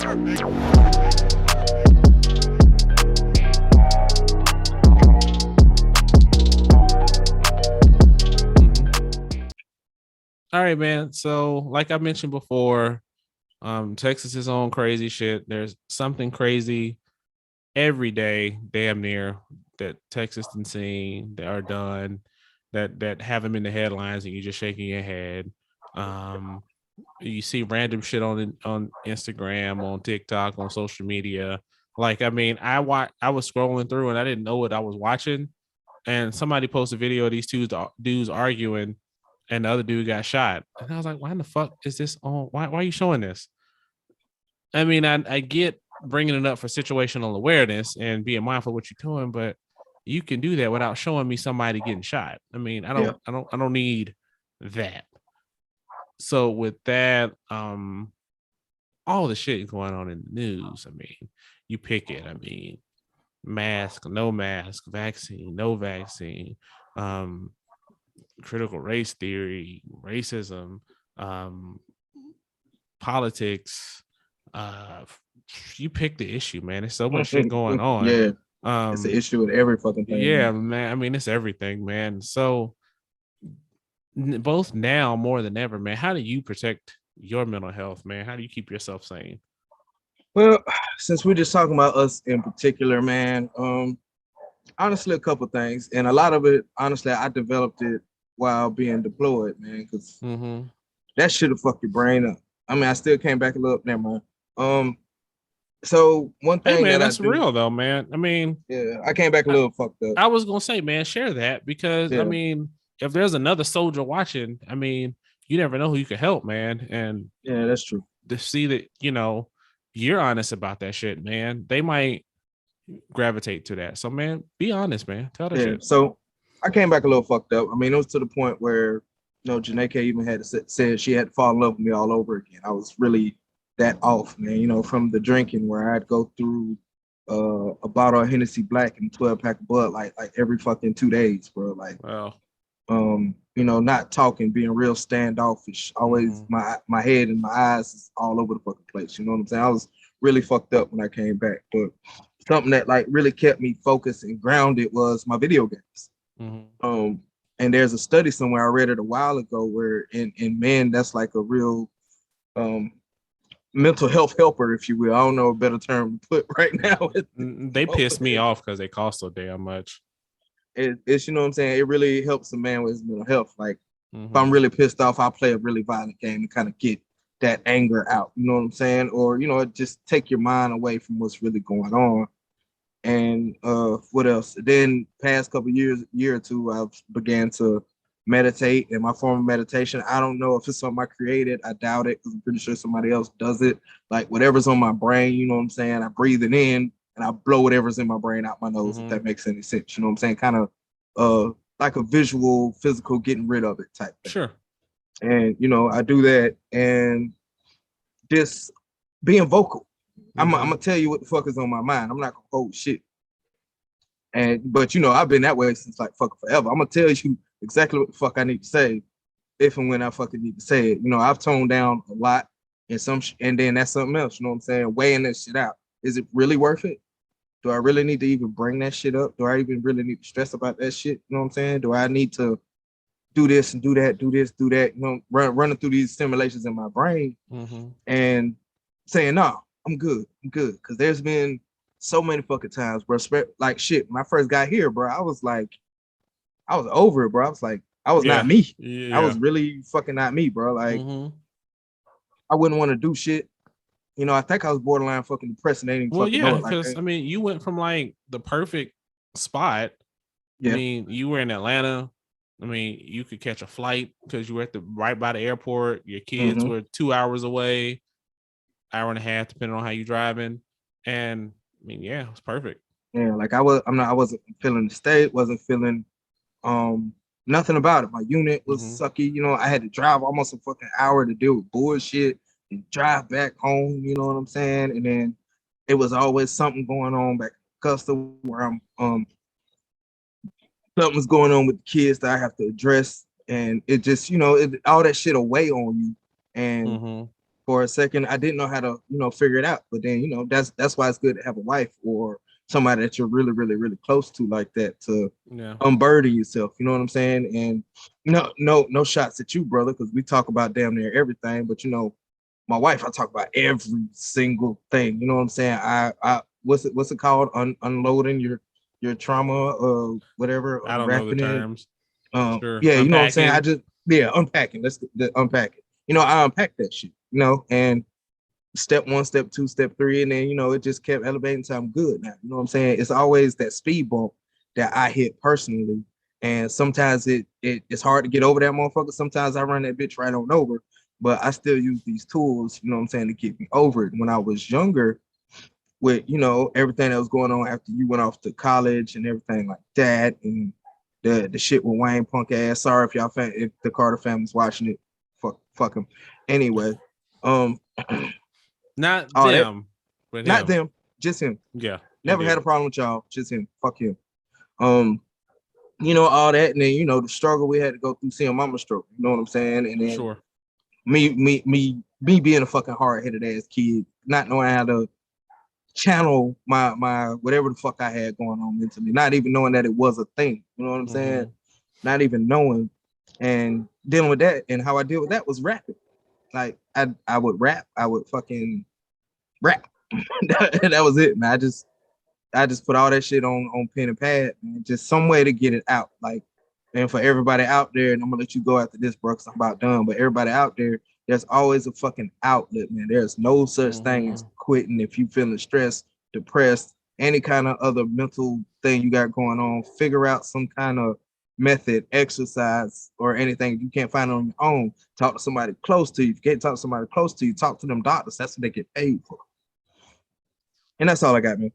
All right, man. So, like I mentioned before, Texas is on crazy shit. There's something crazy every day, damn near, that Texas done seen that are done that have them in the headlines, and you're just shaking your head. Um, you see random shit on Instagram, on TikTok, on social media. Like, I mean, I was scrolling through and I didn't know what I was watching, and somebody posted a video of these two dudes arguing, and the other dude got shot. And I was like, why in the fuck is this on? Why are you showing this? I mean, I get bringing it up for situational awareness and being mindful of what you're doing, but you can do that without showing me somebody getting shot. I mean, I don't need that. So with that, all the shit going on in the news, I mean, you pick it. I mean, mask, no mask, vaccine, no vaccine, um, critical race theory, racism, um, politics. Uh, you pick the issue, man. There's so much shit going on. Yeah, it's an issue with every fucking thing. Yeah, man. I mean, it's everything, man. So both now more than ever, man. How do you protect your mental health, man? How do you keep yourself sane? Well, since we're just talking about us in particular, man, honestly, a couple things, and a lot of it, honestly, I developed it while being deployed, man, because that should have fucked your brain up. I mean, I still came back a little. Never mind. So one thing, hey man, that's real though, man. I mean, yeah, I came back a little fucked up. I was gonna say, man, share that because I mean, if there's another soldier watching, I mean, you never know who you could help, man. And yeah, that's true. To see that, you know, you're honest about that shit, man, they might gravitate to that. So, man, be honest, man. Tell the shit. So I came back a little fucked up. I mean, it was to the point where, you know, Janae even had said she had to fall in love with me all over again. I was really that off, man. You know, from the drinking where I'd go through a bottle of Hennessy Black and 12-pack of Bud like every fucking 2 days, bro. Like, wow. You know, not talking, being real standoffish. Always my head and my eyes is all over the fucking place. You know what I'm saying? I was really fucked up when I came back, but something that like really kept me focused and grounded was my video games. And there's a study somewhere I read it a while ago where in men that's like a real mental health helper, if you will. I don't know a better term to put right now. They piss me off because they cost so damn much. It's, you know what I'm saying? It really helps a man with his mental health. Like if I'm really pissed off, I'll play a really violent game to kind of get that anger out. You know what I'm saying? Or, you know, just take your mind away from what's really going on. And what else? Then past couple year or two, I've began to meditate. And my form of meditation, I don't know if it's something I created. I doubt it because I'm pretty sure somebody else does it. Like whatever's on my brain, you know what I'm saying? I breathe it in and I blow whatever's in my brain out my nose, if that makes any sense. You know what I'm saying? Kind of like a visual, physical getting rid of it type thing. Sure. And, you know, I do that and just being vocal. I'm gonna tell you what the fuck is on my mind. I'm not gonna hold shit. But you know, I've been that way since like fucking forever. I'm gonna tell you exactly what the fuck I need to say, if and when I fucking need to say it. You know, I've toned down a lot, and then that's something else. You know what I'm saying? Weighing that shit out. Is it really worth it? Do I really need to even bring that shit up? Do I even really need to stress about that shit? You know what I'm saying? Do I need to do this and do that, do this, do that? You know, running through these simulations in my brain and saying, no, I'm good. Because there's been so many fucking times, bro. Like shit, when I first got here, bro, I was over it, bro. I was like, I was not me. I was really fucking not me, bro. Like, I wouldn't want to do shit. You know, I think I was borderline fucking depressed and they didn't fucking know it. Because I mean, you went from like the perfect spot. I mean, you were in Atlanta. I mean, you could catch a flight because you were right by the airport. Your kids were 2 hours away, hour and a half, depending on how you're driving. And I mean, yeah, it was perfect. Yeah, like I wasn't feeling the state, wasn't feeling nothing about it. My unit was sucky. You know, I had to drive almost a fucking hour to deal with bullshit and drive back home. You know what I'm saying? And then it was always something going on back at custom where I'm something's going on with the kids that I have to address, and it just, you know, all that shit will weigh on you. And for a second. I didn't know how to, figure it out. But then, that's why it's good to have a wife or somebody that you're really, really, really close to like that to unburden yourself. You know what I'm saying? And no shots at you, brother, because we talk about damn near everything. But my wife, I talk about every single thing. You know what I'm saying? I what's it called? Unloading your trauma or whatever. I don't know the terms. Sure. Yeah, you know what I'm saying? Unpacking. Let's unpack it. I unpacked that shit, and step 1, step 2, step 3, and then it just kept elevating until I'm good now. You know what I'm saying? It's always that speed bump that I hit personally. And sometimes it's hard to get over that motherfucker. Sometimes I run that bitch right on over, but I still use these tools, you know what I'm saying, to get me over it. When I was younger, with everything that was going on after you went off to college and everything like that, and the shit with Wayne punk ass. Sorry if the Carter family's watching it. Fuck them. Anyway, not them, but not them, just him. Yeah, never had a problem with y'all, just him. Fuck him. All that, and then the struggle we had to go through seeing mama struggle. You know what I'm saying? And then sure, me being a fucking hard-headed ass kid, not knowing how to channel my whatever the fuck I had going on mentally, not even knowing that it was a thing. You know what I'm saying? Not even knowing, and dealing with that. And how I deal with that was rapping. Like I would rap, I would fucking rap. That was it, man. I just put all that shit on pen and pad, and just some way to get it out. Like, and for everybody out there, and I'm gonna let you go after this, bro, because I'm about done. But everybody out there, there's always a fucking outlet, man. There's no such thing as quitting if you feeling stressed, depressed, any kind of other mental thing you got going on. Figure out some kind of method, exercise, or anything you can't find on your own. Talk to somebody close to you. If you can't talk to somebody close to you, talk to them doctors. That's what they get paid for. And that's all I got, man.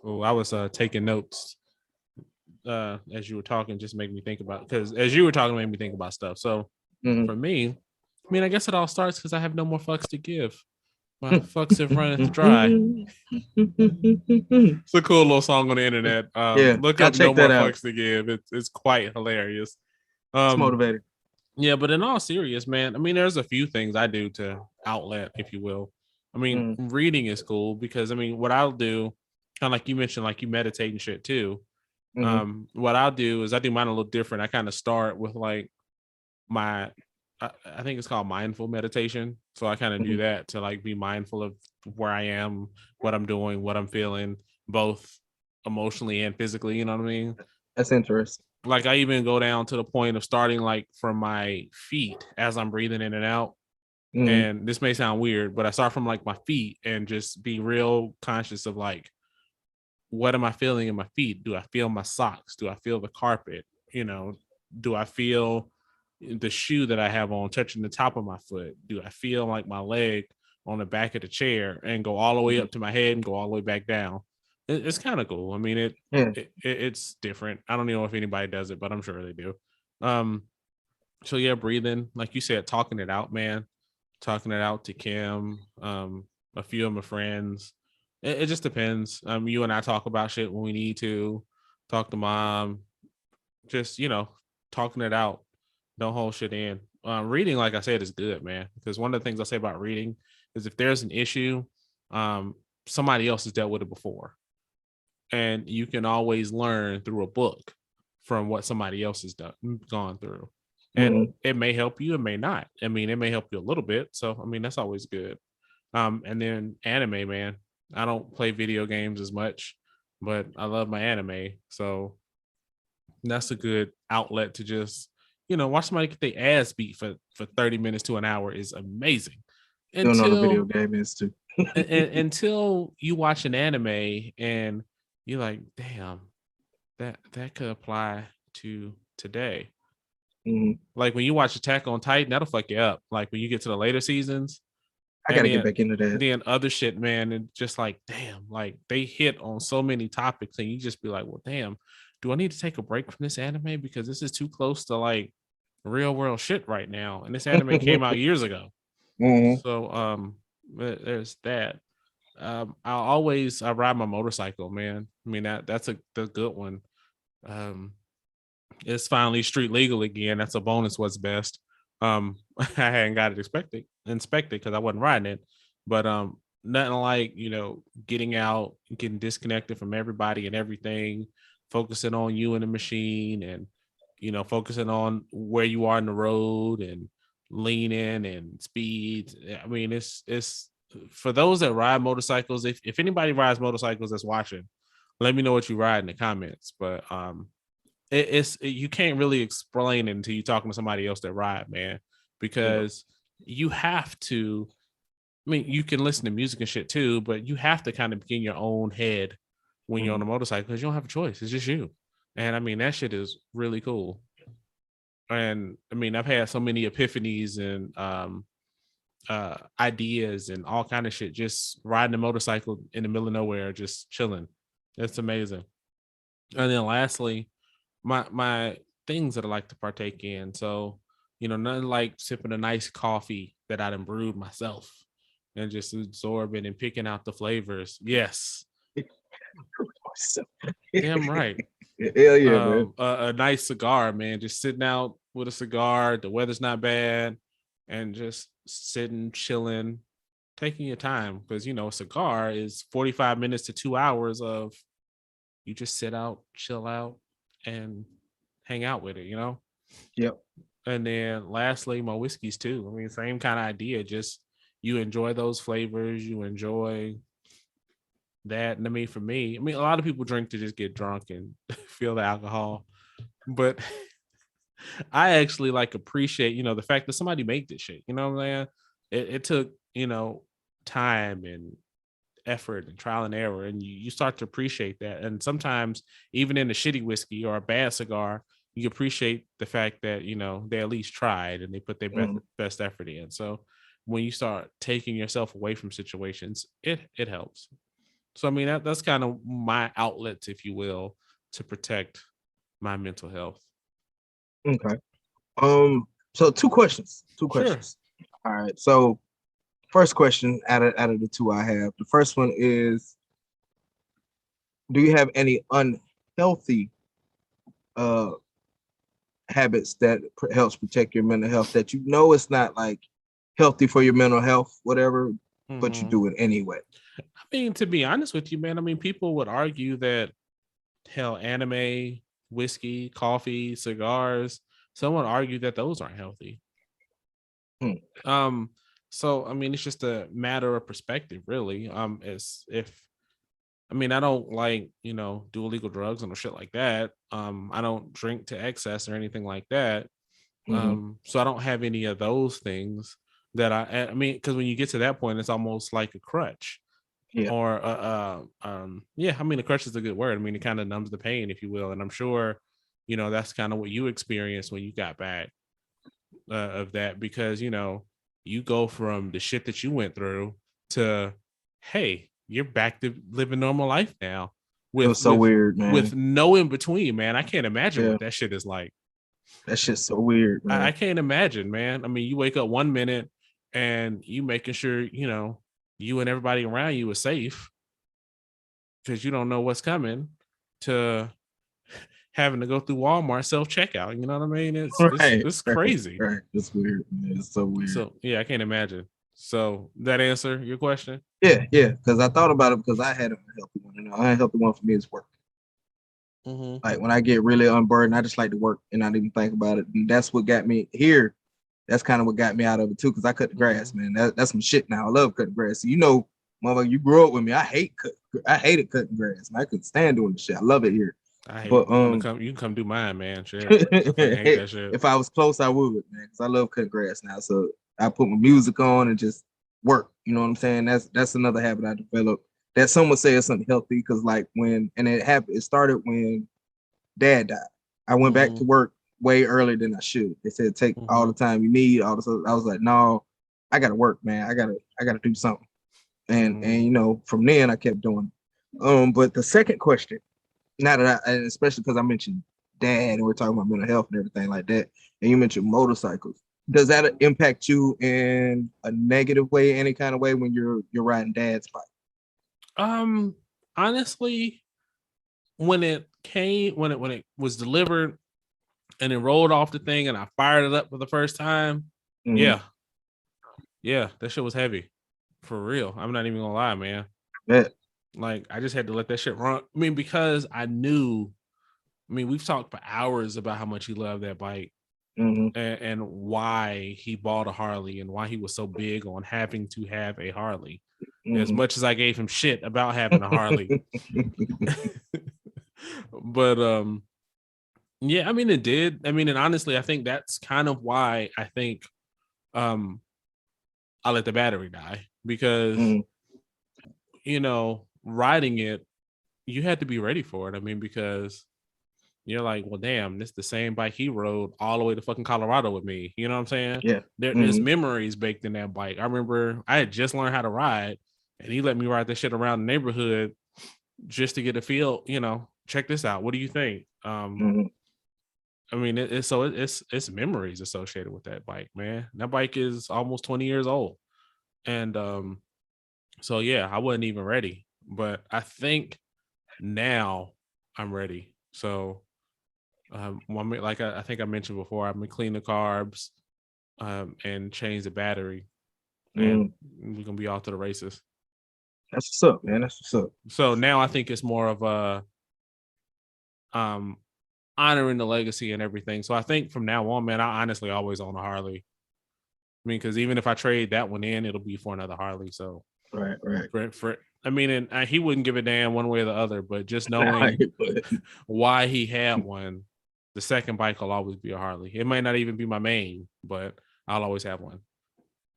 Oh, I was taking notes as you were talking, just make me think about, because as you were talking, made me think about stuff. So for me, I mean, I guess it all starts because I have no more fucks to give. My fucks have run dry. It's a cool little song on the internet. Look up "No More Fucks to Give." It's quite hilarious. It's motivating. Yeah, but in all serious, man, I mean, there's a few things I do to outlet, if you will. I mean, reading is cool because, I mean, what I'll do, kind of like you mentioned, like you meditate and shit too. What I'll do is I do mine a little different. I kind of start with like I think it's called mindful meditation. So I kind of do that to like be mindful of where I am, what I'm doing, what I'm feeling, both emotionally and physically. You know what I mean? That's interesting. Like I even go down to the point of starting like from my feet as I'm breathing in and out. And this may sound weird, but I start from like my feet and just be real conscious of like, what am I feeling in my feet? Do I feel my socks? Do I feel the carpet? Do I feel the shoe that I have on touching the top of my foot? Do I feel like my leg on the back of the chair and go all the way up to my head and go all the way back down? It's kind of cool. I mean, it's different. I don't know if anybody does it, but I'm sure they do. So yeah, breathing, like you said, talking it out, man. Talking it out to Kim, a few of my friends. It just depends. You and I talk about shit when we need to. Talk to mom. Just talking it out. Don't hold shit in. Reading, like I said, is good, man. Because one of the things I say about reading is if there's an issue, somebody else has dealt with it before, and you can always learn through a book from what somebody else has gone through. And it may help you, it may not. I mean, it may help you a little bit. So, I mean, that's always good. And then anime, man. I don't play video games as much, but I love my anime. So that's a good outlet to just, watch somebody get their ass beat for 30 minutes to an hour is amazing. Until a video game is too. Until you watch an anime and you're like, damn, that could apply to today. Like when you watch Attack on Titan, that'll fuck you up. Like when you get to the later seasons, I gotta get back into that. Then other shit, man, and just like, damn, like they hit on so many topics, and you just be like, well, damn, do I need to take a break from this anime because this is too close to like real world shit right now? And this anime came out years ago. So there's that. I ride my motorcycle, man. I mean that's the good one. It's finally street legal again. That's a bonus. What's best. I hadn't got it inspected because I wasn't riding it. But nothing like, getting out, getting disconnected from everybody and everything, focusing on you and the machine, and focusing on where you are in the road and leaning and speed. I mean, it's for those that ride motorcycles. If anybody rides motorcycles that's watching, let me know what you ride in the comments. But you can't really explain it until you're talking to somebody else that ride, man, because you have to. I mean, you can listen to music and shit too, but you have to kind of get in your own head when you're on a motorcycle because you don't have a choice. It's just you. And I mean, that shit is really cool. And I mean, I've had so many epiphanies and ideas and all kind of shit just riding a motorcycle in the middle of nowhere, just chilling. It's amazing. And then lastly, my things that I like to partake in. So, nothing like sipping a nice coffee that I done brewed myself and just absorbing and picking out the flavors. Yes. Damn right. Hell yeah, man. A nice cigar, man. Just sitting out with a cigar. The weather's not bad, and just sitting, chilling, taking your time because a cigar is 45 minutes to 2 hours of you just sit out, chill out, and hang out with it. Yep. And then lastly, my whiskeys too. I mean, same kind of idea. Just you enjoy those flavors, you enjoy that. And I mean, for me, a lot of people drink to just get drunk and feel the alcohol, but I actually like appreciate, the fact that somebody made this shit. You know what I'm saying? It took, time and effort and trial and error, and you start to appreciate that. And sometimes even in a shitty whiskey or a bad cigar, you appreciate the fact that they at least tried and they put their best effort in. So when you start taking yourself away from situations, it helps. So I mean that's kind of my outlets, if you will, to protect my mental health. Okay. So two questions. Sure. All right. So first question out of the two I have. The first one is, do you have any unhealthy habits that helps protect your mental health that it's not like healthy for your mental health, whatever, but you do it anyway? I mean, to be honest with you, man, I mean, people would argue that hell, anime, whiskey, coffee, cigars, someone argued that those aren't healthy. So I mean, it's just a matter of perspective, really. It's if I mean, I don't like, do illegal drugs and shit like that. I don't drink to excess or anything like that. So I don't have any of those things that I mean, because when you get to that point, it's almost like a crutch. Yeah. Or yeah, I mean, a crutch is a good word. I mean, it kind of numbs the pain, if you will. And I'm sure, that's kind of what you experienced when you got back of that, because you go from the shit that you went through to, hey, you're back to living normal life now. It was so weird, man. With no in between, man. I can't imagine what that shit is like. That shit's so weird, man. I can't imagine, man. I mean, you wake up one minute and you making sure, you and everybody around you are safe because you don't know what's coming, to having to go through Walmart self-checkout. You know what I mean? It's crazy. Right. It's weird, man. It's so weird. So yeah, I can't imagine. So that answer your question? Yeah. Because I thought about it because I had a healthy one. A unhealthy one for me is work. Like when I get really unburdened, I just like to work and not even think about it. And that's what got me here. That's kind of what got me out of it too, because I cut the grass, man. That's some shit now. I love cutting grass. Motherfucker, you grew up with me. I hated cutting grass. I couldn't stand doing the shit. I love it here. I hate you can come do mine, man. Shit. I hate that shit. If I was close, I would, man, because I love cutting grass now. So I put my music on and just work. You know what I'm saying? That's another habit I developed that some would say is something healthy, because like it started when Dad died. I went back to work way earlier than I should. They said take all the time you need. All this. I was like, no, I gotta work, man. I gotta do something. And from then I kept doing it. But the second question, and especially because I mentioned Dad and we're talking about mental health and everything like that, and you mentioned motorcycles, does that impact you in a negative way, any kind of way, when you're riding Dad's bike? Honestly, when it was delivered, and then rolled off the thing and I fired it up for the first time. Mhm. Yeah, that shit was heavy. For real. I'm not even gonna lie, man. Yeah. Like, I just had to let that shit run. I mean, because I knew, we've talked for hours about how much he loved that bike Mhm. and why he bought a Harley and why he was so big on having to have a Harley. As Mhm. much as I gave him shit about having a Harley. But yeah, I mean, it did. I mean, and honestly, I think that's kind of why I think I let the battery die, because Mhm. riding it, you had to be ready for it. I mean, because you're like, well, damn, this is the same bike he rode all the way to fucking Colorado with me. You know what I'm saying? Yeah. There's memories baked in that bike. I remember I had just learned how to ride, and he let me ride this shit around the neighborhood just to get a feel. Check this out. What do you think? Mhm. I mean, it's memories associated with that bike, man. That bike is almost 20 years old, and so yeah, I wasn't even ready, but I think now I'm ready. So, like I think I mentioned before, I'm gonna clean the carbs, and change the battery, and Mhm. we're gonna be off to the races. That's what's up, man. That's what's up. So now I think it's more of a honoring the legacy and everything. So I think from now on, man, I honestly always own a Harley. I mean, because even if I trade that one in, it'll be for another Harley. So Right. I mean, and he wouldn't give a damn one way or the other, but just knowing why he had one, the second bike will always be a Harley. It might not even be my main, but I'll always have one.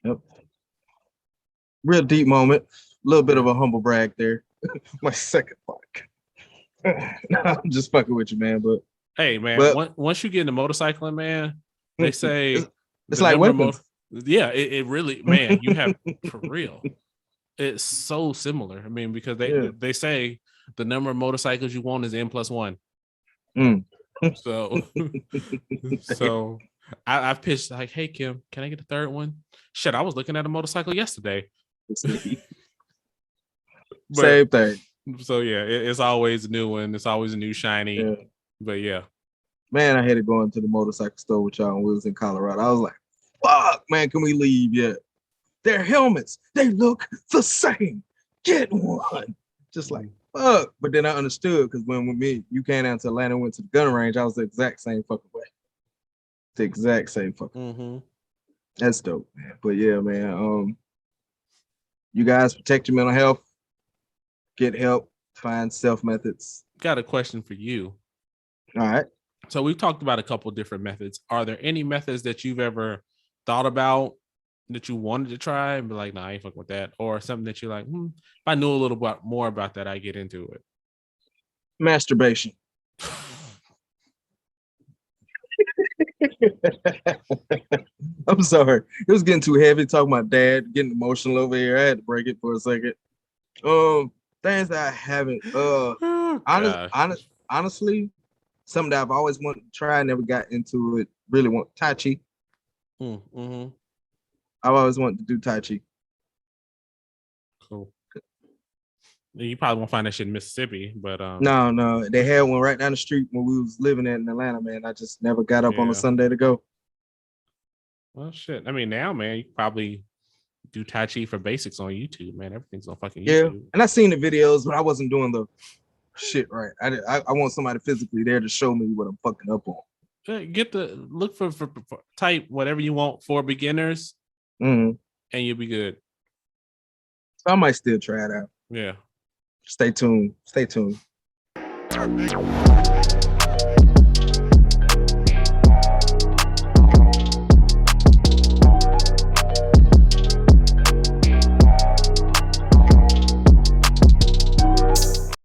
Yep. Real deep moment. A little bit of a humble brag there. My second bike. I'm just fucking with you, man. Hey, man, But once you get into motorcycling, man, they say it's the like number of weapons. yeah, it really, man, you have, for real. It's so similar. I mean, because they say the number of motorcycles you want is N+1. Mm. So so I've pitched like, hey Kim, can I get the third one? Shit, I was looking at a motorcycle yesterday. But Same thing. so yeah, it's always a new one. It's always a new shiny. Yeah. But yeah. Man, I had to go into the motorcycle store with y'all when we was in Colorado. I was like, fuck, man, can we leave yet? Their helmets, they look the same. Get one. Just like, fuck. But then I understood, because when you came down to Atlanta and went to the gun range, I was the exact same fucking way. The exact same fucking That's dope, man. But yeah, man. You guys protect your mental health, get help, find self methods. Got a question for you. All right. So we've talked about a couple different methods. Are there any methods that you've ever thought about that you wanted to try and be like, nah, I ain't fucking with that? Or something that you're like, if I knew a little bit more about that, I get into it? Masturbation. I'm sorry. It was getting too heavy talking about dad, getting emotional over here. I had to break it for a second. Things that I haven't honestly, something that I've always wanted to try, never got into it. Really want Tai Chi. Mm-hmm. I've always wanted to do Tai Chi. Cool. You probably won't find that shit in Mississippi, but No, they had one right down the street when we was living in Atlanta, man. I just never got up on a Sunday to go. Well, shit. I mean, now, man, you can probably do Tai Chi for basics on YouTube, man. Everything's on fucking YouTube. Yeah, and I seen the videos, but I wasn't doing the shit right. I want somebody physically there to show me what I'm fucking up on. Get the look for type whatever you want for beginners, and you'll be good. So I might still try it out. Yeah. Stay tuned.